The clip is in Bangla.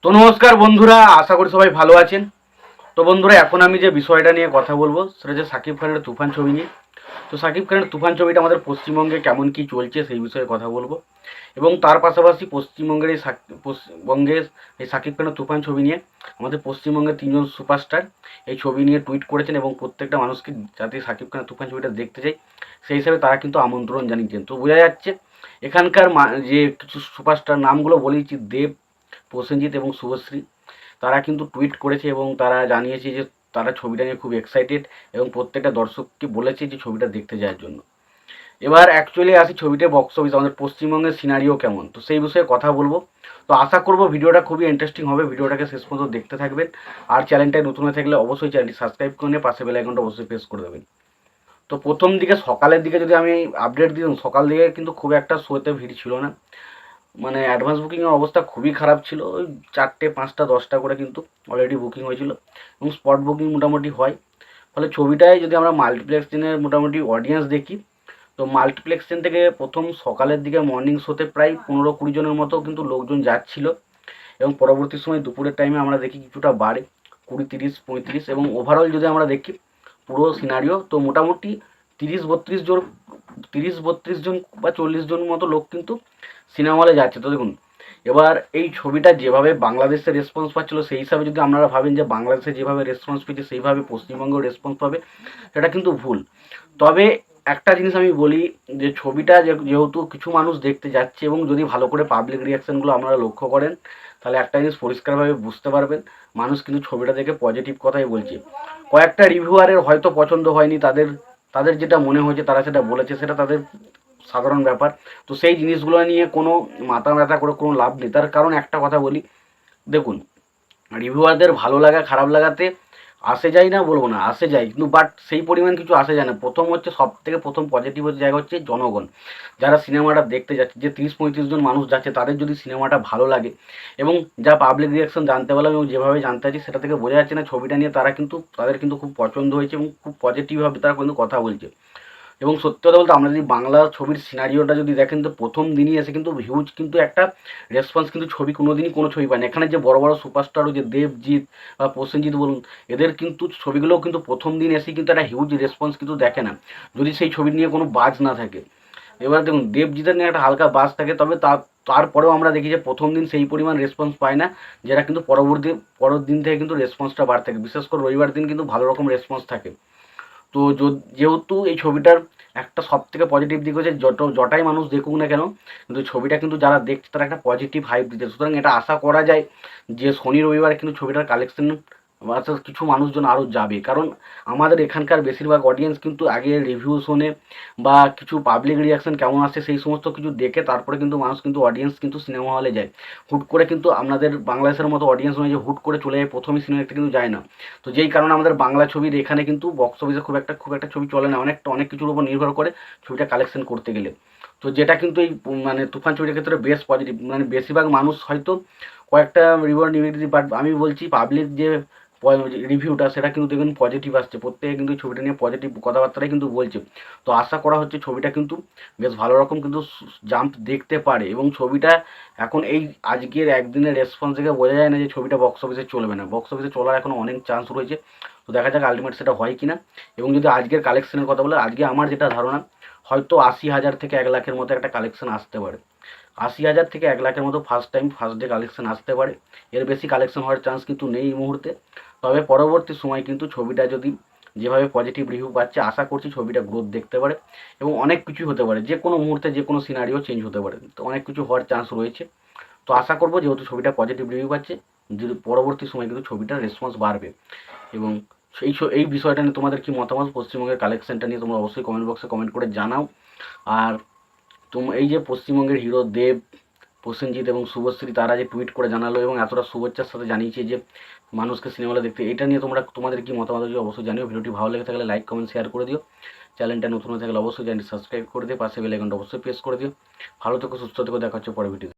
তো নমস্কার বন্ধুরা, আশা করি সবাই ভালো আছেন। তো বন্ধুরা, এখন আমি যে বিষয়টা নিয়ে কথা বলবো সেটা হচ্ছে সাকিব খানের তুফান ছবি নিয়ে। তো সাকিব খানের তুফান ছবিটা আমাদের পশ্চিমবঙ্গে কেমন কি চলছে সেই বিষয়ে কথা বলবো, এবং তার পাশাপাশি পশ্চিমবঙ্গের পশ্চিমবঙ্গের এই সাকিব খানের তুফান ছবি নিয়ে আমাদের পশ্চিমবঙ্গের তিনজন সুপারস্টার এই ছবি নিয়ে টুইট করেছেন, এবং প্রত্যেকটা মানুষকে যাতে সাকিব খানের তুফান ছবিটা দেখতে চাই সেই হিসাবে তারা কিন্তু আমন্ত্রণ জানিয়েছেন। তো বোঝা যাচ্ছে এখানকার যে কিছু সুপারস্টার নামগুলো বলেছি, দেব, প্রসেনজিৎ এবং শুভশ্রী, তারা কিন্তু টুইট করেছে এবং তারা জানিয়েছে যে তারা ছবিটা নিয়ে খুব এক্সাইটেড, এবং প্রত্যেকটা দর্শককে বলেছে যে ছবিটা দেখতে যাওয়ার জন্য। এবার অ্যাকচুয়ালি আসি ছবিটা বক্স অফিস আমাদের পশ্চিমবঙ্গের সিনারিও কেমন, তো সেই বিষয়ে কথা বলবো। তো আশা করবো ভিডিওটা খুবই ইন্টারেস্টিং হবে, ভিডিওটাকে শেষ পর্যন্ত দেখতে থাকবেন। আর চ্যানেলটায় নতুন হয়ে থাকলে অবশ্যই চ্যানেলটি সাবস্ক্রাইব করে নিয়ে পাশে বেল আইকনটা অবশ্যই প্রেস করে দেবেন। তো প্রথম দিকে সকালের দিকে যদি আমি আপডেট দিতাম, সকাল দিকে কিন্তু খুব একটা শোতে ভিড় ছিল না, মানে অ্যাডভান্স বুকিংয়ের অবস্থা খুবই খারাপ ছিল। ওই 4টে 5টা 10টা করে কিন্তু অলরেডি বুকিং হয়েছিল, এবং স্পট বুকিং মোটামুটি হয়। ফলে ছবিটায় যদি আমরা মাল্টিপ্লেক্স ট্রেনের মোটামুটি অডিয়েন্স দেখি, তো মাল্টিপ্লেক্স ট্রেন থেকে প্রথম সকালের দিকে মর্নিং শোতে প্রায় 15-20 জনের মতো কিন্তু লোকজন যাচ্ছিল, এবং পরবর্তী সময় দুপুরের টাইমে আমরা দেখি কিছুটা বাড়ে 20, 30, 35, এবং ওভারঅল যদি আমরা দেখি পুরো সিনারিও, তো মোটামুটি 30-32 জন, 30-32 জন বা 40 জন মতো লোক কিন্তু সিনেমা হলে যাচ্ছে। তো দেখুন, এবার এই ছবিটা যেভাবে বাংলাদেশের রেসপন্স পাচ্ছিল সেই হিসাবে যদি আপনারা ভাবেন যে বাংলাদেশে যেভাবে রেসপন্স পেয়েছে সেইভাবে পশ্চিমবঙ্গেও রেসপন্স পাবে, সেটা কিন্তু ভুল। তবে একটা জিনিস আমি বলি, যে ছবিটা যেহেতু কিছু মানুষ দেখতে যাচ্ছে, এবং যদি ভালো করে পাবলিক রিয়াকশানগুলো আপনারা লক্ষ্য করেন, তাহলে একটা জিনিস পরিষ্কারভাবে বুঝতে পারবেন, মানুষ কিন্তু ছবিটা দেখে পজিটিভ কথাই বলছে। কয়েকটা রিভিউয়ারের হয়তো পছন্দ হয়নি, তাদের তাদের যেটা মনে হয়েছে তারা সেটা বলেছে, সেটা তাদের সাধারণ ব্যাপার। তো সেই জিনিসগুলো নিয়ে কোনো মাথা ব্যথা করে কোনো লাভ নেই। তার কারণ একটা কথা বলি, দেখুন, রিভিউয়ারদের ভালো লাগা খারাপ লাগাতে আসে যায় না বলবো না, আসে যায়, কিন্তু বাট সেই পরিমাণ কিছু আসে যায় না। প্রথম হচ্ছে, সব থেকে প্রথম পজিটিভ হচ্ছে জায়গা হচ্ছে জনগণ, যারা সিনেমাটা দেখতে যাচ্ছে, যে 30-35 জন মানুষ যাচ্ছে, তাদের যদি সিনেমাটা ভালো লাগে, এবং যা পাবলিক রিয়াকশন জানতে পারলাম এবং যেভাবে জানতে পারছি, সেটা থেকে বোঝা যাচ্ছে না ছবিটা নিয়ে তাদের কিন্তু খুব পছন্দ হয়েছে, এবং খুব পজিটিভভাবে তারা কিন্তু কথা বলছে। এবং সত্যি কথা বলতে আমরা যদি বাংলা ছবির সিনারিওটা যদি দেখেন, তো প্রথম দিনই এসে কিন্তু হিউজ কিন্তু একটা রেসপন্স কিন্তু ছবি কোনো দিনই কোনো ছবি পায় না। এখানে যে বড় বড় সুপারস্টারও যে দেবজিৎ বা প্রসেনজিৎ বলুন, এদের কিন্তু ছবিগুলোও কিন্তু প্রথম দিন এসেই কিন্তু একটা হিউজ রেসপন্স কিন্তু দেখে না, যদি সেই ছবি নিয়ে কোনো বাজ না থাকে। এবার দেখুন, দেবজিতের নিয়ে একটা হালকা বাজ থাকে, তবে তারপরেও আমরা দেখি যে প্রথম দিন সেই পরিমাণ রেসপন্স পায় না, যেটা কিন্তু পরের দিন থেকে কিন্তু রেসপন্সটা বাড়তে থাকে, বিশেষ করে রবিবার দিন কিন্তু ভালো রকম রেসপন্স থাকে। তো যেহেতু এই ছবিটার একটা সব থেকে পজিটিভ দিক হচ্ছে, যটাই মানুষ দেখুক না কেন, কিন্তু ছবিটা কিন্তু যারা দেখছে তারা একটা পজিটিভ হাইপ দিচ্ছে। সুতরাং এটা আশা করা যায় যে শনি রবিবার কিন্তু ছবিটার কালেকশন অর্থাৎ কিছু মানুষজন আরও যাবে, কারণ আমাদের এখানকার বেশিরভাগ অডিয়েন্স কিন্তু আগে রিভিউ শোনে বা কিছু পাবলিক রিয়াকশন কেমন আসছে সেই সমস্ত কিছু দেখে তারপরে কিন্তু মানুষ কিন্তু অডিয়েন্স কিন্তু সিনেমা হলে যায়। হুট করে কিন্তু আপনাদের বাংলাদেশের মতো অডিয়েন্স নয় যে হুট করে চলে যায় প্রথমেই সিনেমা দেখতে, কিন্তু যায় না। তো যেই কারণে আমাদের বাংলা ছবির এখানে কিন্তু বক্স অফিসে খুব একটা ছবি চলে না, অনেক কিছুর উপর নির্ভর করে ছবিটা কালেকশন করতে গেলে। তো যেটা কিন্তু এই মানে তুফান ছবিটার ক্ষেত্রে বেশ পজিটিভ, মানে বেশিরভাগ মানুষ হয়তো কয়েকটা রিভিউ নেগেটিভ, বাট আমি বলছি পাবলিক যে রিভিউটা সেটা কিন্তু দেখবেন পজিটিভ আসছে, প্রত্যেকে কিন্তু ছবিটা নিয়ে পজিটিভ কথাবার্তাটাই কিন্তু বলছে। তো আশা করা হচ্ছে ছবিটা কিন্তু বেশ ভালো রকম কিন্তু জাম্প দেখতে পারে, এবং ছবিটা এখন এই আজকের একদিনের রেসপন্স থেকে বোঝা যায় না যে ছবিটা বক্স অফিসে চলবে না, বক্স অফিসে চলার এখন অনেক চান্স রয়েছে। তো দেখা যাক আলটিমেট সেটা হয় কি না। এবং যদি আজকের কালেকশনের কথা বলে, আজকে আমার যেটা ধারণা, হয়তো 80,000 থেকে 1 লাখের মতো একটা কালেকশন আসতে পারে। 80,000 থেকে 1 লাখের মতো ফার্স্ট ডে কালেকশন আসতে পারে। এর বেশি কালেকশন হওয়ার চান্স কিন্তু নেই এই মুহূর্তে। তবে পরবর্তী সময় কিন্তু ছবিটা যদি যেভাবে পজিটিভ রিভিউ পাচ্ছে, আশা করছি ছবিটা গ্রোথ দেখতে পারে, এবং অনেক কিছুই হতে পারে, যে কোনো মুহূর্তে যে কোনো সিনারিও চেঞ্জ হতে পারে, তো অনেক কিছু হওয়ার চান্স রয়েছে। তো আশা করবো যেহেতু ছবিটা পজিটিভ রিভিউ পাচ্ছে, যদি পরবর্তী সময় কিন্তু ছবিটার রেসপন্স বাড়বে। এবং এই বিষয়টা নিয়ে তোমাদের কি মতামত, পশ্চিমবঙ্গের কালেকশনটা নিয়ে তোমরা অবশ্যই কমেন্ট বক্সে কমেন্ট করে জানাও। আর এই যে পশ্চিমবঙ্গের হিরো দেব, প্রসেনজিৎ এবং শুভশ্রী, তারা যে টুইট করে জানালো এবং এতটা শুভেচ্ছার সাথে জানিয়েছে যে মানুষকে সিনেমা হলে দেখতে, এটা নিয়ে তোমাদের কি মতামত আছে অবশ্যই জানিও। ভিডিওটি ভালো লেগে থাকলে লাইক কমেন্ট শেয়ার করে দিও। চ্যানেলটা নতুন হয়ে থাকলে অবশ্যই চ্যানেলটি সাবস্ক্রাইব করে দিও, পাশে বেল আইকনটা অবশ্যই প্রেস করে দিও। ভালো থেকো, সুস্থ থেকো, দেখা হচ্ছে পরে ভিডিও।